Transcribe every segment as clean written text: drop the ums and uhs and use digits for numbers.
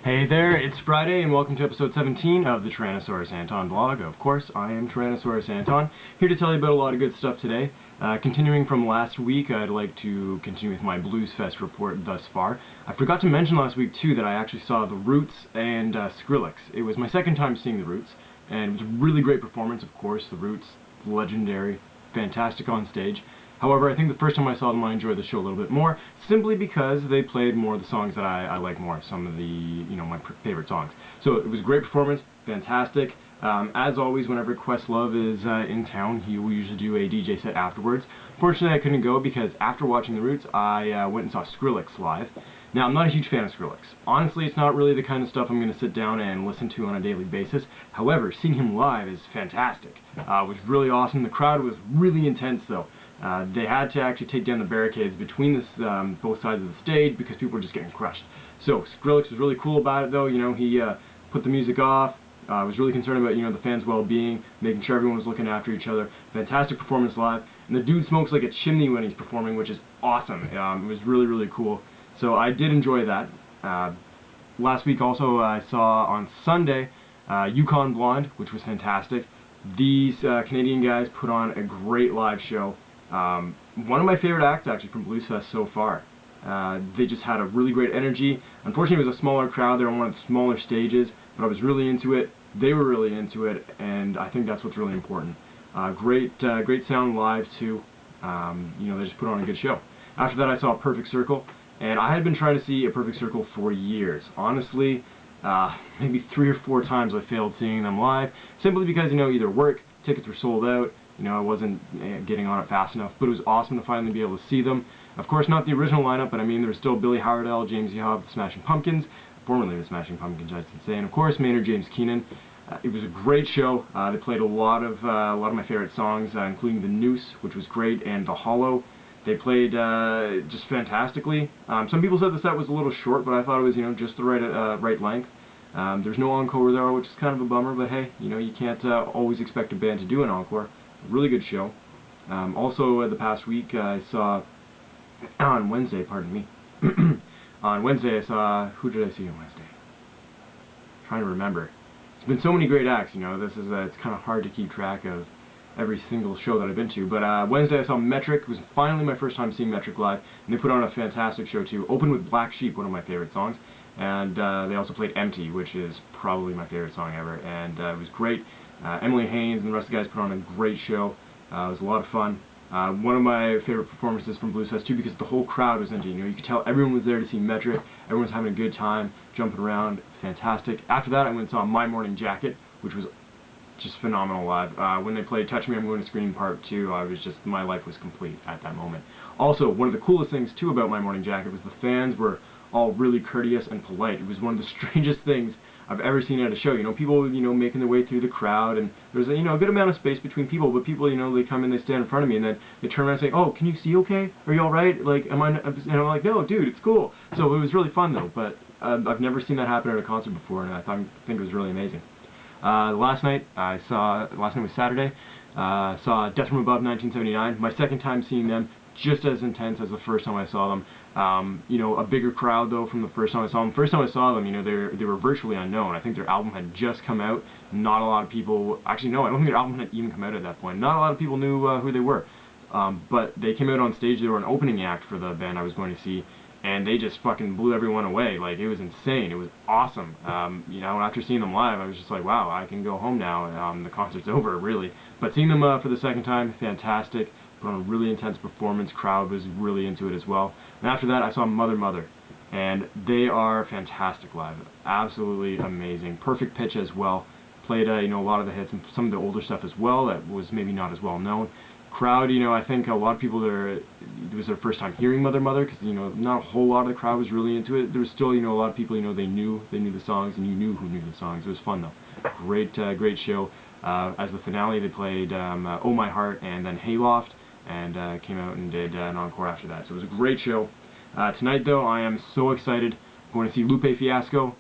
Hey there, it's Friday and welcome to episode 17 of the Tyrannosaurus Anton blog. Of course, I am Tyrannosaurus Anton, here to tell you about a lot of good stuff today. Continuing from last week, I'd like to continue with my Bluesfest report thus far. I forgot to mention last week too that I actually saw The Roots and Skrillex. It was my second time seeing The Roots, and it was a really great performance, of course. The Roots, legendary, fantastic on stage. However, I think the first time I saw them I enjoyed the show a little bit more, simply because they played more of the songs that I like more, some of the, my favorite songs. So it was a great performance, fantastic. As always, whenever Questlove is in town, he will usually do a DJ set afterwards. Fortunately, I couldn't go because after watching The Roots, I went and saw Skrillex live. Now, I'm not a huge fan of Skrillex. Honestly, it's not really the kind of stuff I'm going to sit down and listen to on a daily basis. However, seeing him live is fantastic. It was really awesome. The crowd was really intense, though. They had to actually take down the barricades between both sides of the stage because people were just getting crushed. So Skrillex was really cool about it, though. He put the music off. Was really concerned about the fans' well-being, making sure everyone was looking after each other. Fantastic performance live, and the dude smokes like a chimney when he's performing, which is awesome. It was really cool. So I did enjoy that. Last week also I saw on Sunday Yukon Blonde, which was fantastic. These Canadian guys put on a great live show. One of my favorite acts actually from Bluesfest so far. They just had a really great energy. Unfortunately, it was a smaller crowd. They were on one of the smaller stages, but I was really into it. They were really into it, and I think that's what's really important. Great sound live too. They just put on a good show. After that, I saw Perfect Circle, and I had been trying to see a Perfect Circle for years. Honestly, maybe 3 or 4 times I failed seeing them live, simply because either work, tickets were sold out. I wasn't getting on it fast enough, but it was awesome to finally be able to see them. Of course, not the original lineup, but I mean, there was still Billy Howardell, James Yob, the Smashing Pumpkins, formerly the Smashing Pumpkins, I should say, and of course, Maynard James Keenan. It was a great show. They played a lot of my favorite songs, including The Noose, which was great, and The Hollow. They played just fantastically. Some people said the set was a little short, but I thought it was just the right length. There's no encore there, which is kind of a bummer, but hey, you can't always expect a band to do an encore. Really good show. Also, the past week I saw, on Wednesday, pardon me, on Wednesday I saw, who did I see on Wednesday? I'm trying to remember. There's been so many great acts, it's kind of hard to keep track of every single show that I've been to, but Wednesday I saw Metric. It was finally my first time seeing Metric live, and they put on a fantastic show too. Opened with Black Sheep, one of my favorite songs, and they also played Empty, which is probably my favorite song ever, and it was great. Emily Haynes and the rest of the guys put on a great show. It was a lot of fun. One of my favorite performances from Bluesfest too, because the whole crowd was into it. You could tell everyone was there to see Metric. Everyone was having a good time, jumping around. Fantastic. After that, I went and saw My Morning Jacket, which was just phenomenal live. When they played Touch Me, I'm Going to Scream Part 2, my life was complete at that moment. Also, one of the coolest things too about My Morning Jacket was the fans were all really courteous and polite. It was one of the strangest things I've ever seen at a show. People, making their way through the crowd, and there's a good amount of space between people, but people, they come in, they stand in front of me, and then they turn around and say, "Oh, can you see okay? Are you alright? Like, am I," and I'm like, "No, dude, it's cool." So it was really fun, though, but I've never seen that happen at a concert before, and I think it was really amazing. Last night was Saturday, saw Death from Above 1979, my second time seeing them, just as intense as the first time I saw them. A bigger crowd though from the first time I saw them. First time I saw them, they were virtually unknown. I think their album had just come out. Not a lot of people, actually no, I don't think their album had even come out at that point. Not a lot of people knew who they were. But they came out on stage, they were an opening act for the band I was going to see, and they just fucking blew everyone away. Like, it was insane. It was awesome. After seeing them live, I was just like, wow, I can go home now. The concert's over, really. But seeing them for the second time, fantastic. Put on a really intense performance. Crowd was really into it as well. And after that, I saw Mother, and they are fantastic live. Absolutely amazing. Perfect pitch as well. Played a lot of the hits and some of the older stuff as well that was maybe not as well known. Crowd, I think a lot of people it was their first time hearing Mother, because not a whole lot of the crowd was really into it. There was still a lot of people they knew the songs, and you knew who knew the songs. It was fun though. Great show. As the finale, they played Oh My Heart and then Hayloft, and came out and did an encore after that. So it was a great show. Tonight, though, I am so excited. I'm going to see Lupe Fiasco,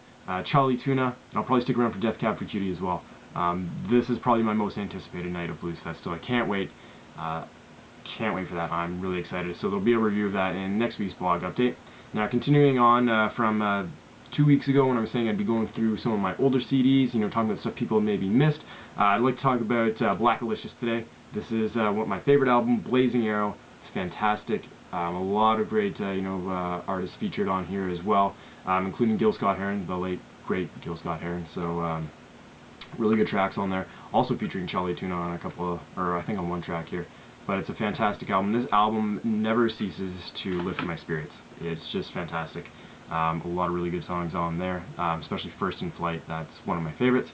Charlie Tuna, and I'll probably stick around for Death Cab for Cutie as well. This is probably my most anticipated night of Bluesfest, so I can't wait. Can't wait for that. I'm really excited. So there'll be a review of that in next week's blog update. Now, continuing on from 2 weeks ago when I was saying I'd be going through some of my older CDs, you know, talking about stuff people maybe missed. I'd like to talk about Blackalicious today. This is my favorite album, Blazing Arrow. It's fantastic. A lot of great, artists featured on here as well, including Gil Scott-Heron, the late, great Gil Scott-Heron. So, really good tracks on there. Also featuring Charlie Tuna on a couple of, or I think on one track here. But it's a fantastic album. This album never ceases to lift my spirits. It's just fantastic. A lot of really good songs on there, especially First in Flight. That's one of my favorites.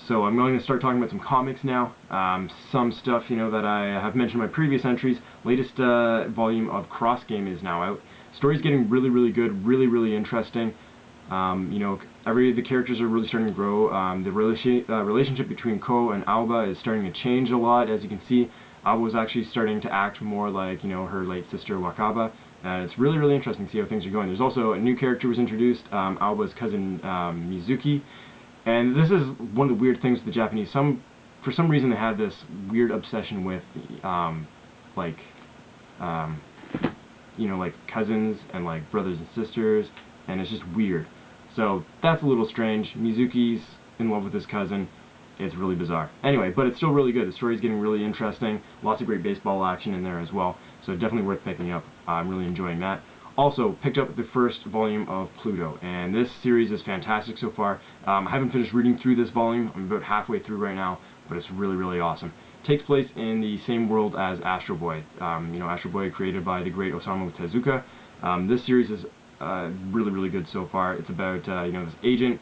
So I'm going to start talking about some comics now. Some stuff, you know, that I have mentioned in my previous entries. Latest volume of Cross Game is now out. Story's getting really, really good, really, really interesting. You know, the characters are really starting to grow. The relationship between Ko and Alba is starting to change a lot, as you can see. Alba was actually starting to act more like, you know, her late sister Wakaba. It's really, really interesting to see how things are going. There's also a new character was introduced, Alba's cousin Mizuki. And this is one of the weird things with the Japanese. For some reason they have this weird obsession with, you know, like cousins and like brothers and sisters, and it's just weird. So that's a little strange. Mizuki's in love with his cousin. It's really bizarre. Anyway, but it's still really good. The story's getting really interesting. Lots of great baseball action in there as well. So definitely worth picking up. I'm really enjoying that. Also, picked up the first volume of Pluto, and this series is fantastic so far. I haven't finished reading through this volume. I'm about halfway through right now, but it's really, really awesome. It takes place in the same world as Astro Boy. You know, Astro Boy created by the great Osamu Tezuka. This series is really, really good so far. It's about you know, this agent.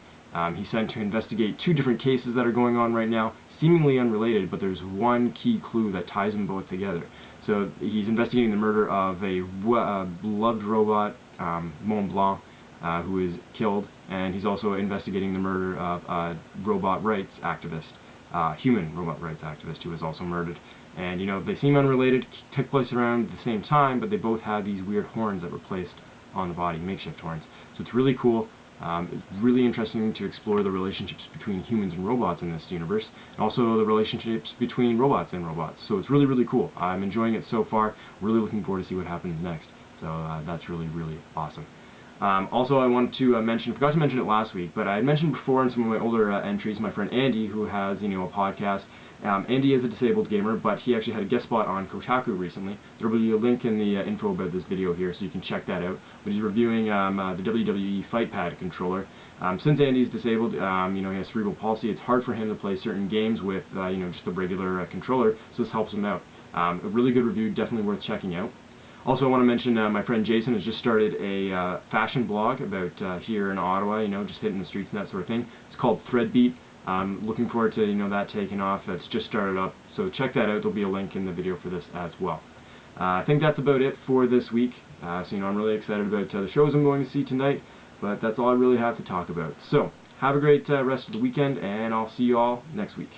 He's sent to investigate 2 different cases that are going on right now, seemingly unrelated, but there's one key clue that ties them both together. So he's investigating the murder of a beloved robot, Mont Blanc, who is killed, and he's also investigating the murder of a robot rights activist, human robot rights activist, who was also murdered. And you know, they seem unrelated, took place around the same time, but they both have these weird horns that were placed on the body, makeshift horns. So it's really cool. It's really interesting to explore the relationships between humans and robots in this universe, and also the relationships between robots and robots. So it's really, really cool. I'm enjoying it so far. Really looking forward to see what happens next. So that's really, really awesome. Also, I wanted to forgot to mention it last week, but I had mentioned before in some of my older entries, my friend Andy, who has, you know, a podcast. Andy is a disabled gamer, but he actually had a guest spot on Kotaku recently. There will be a link in the info about this video here, so you can check that out. But he's reviewing the WWE Fight Pad controller. Since Andy's disabled, you know, he has cerebral palsy. It's hard for him to play certain games with, you know, just a regular controller. So this helps him out. A really good review, definitely worth checking out. Also, I want to mention my friend Jason has just started a fashion blog about here in Ottawa, you know, just hitting the streets and that sort of thing. It's called Threadbeat. Looking forward to, you know, that taking off. It's just started up, so check that out. There'll be a link in the video for this as well. I think that's about it for this week. So, you know, I'm really excited about the shows I'm going to see tonight, but that's all I really have to talk about. So, have a great rest of the weekend, and I'll see you all next week.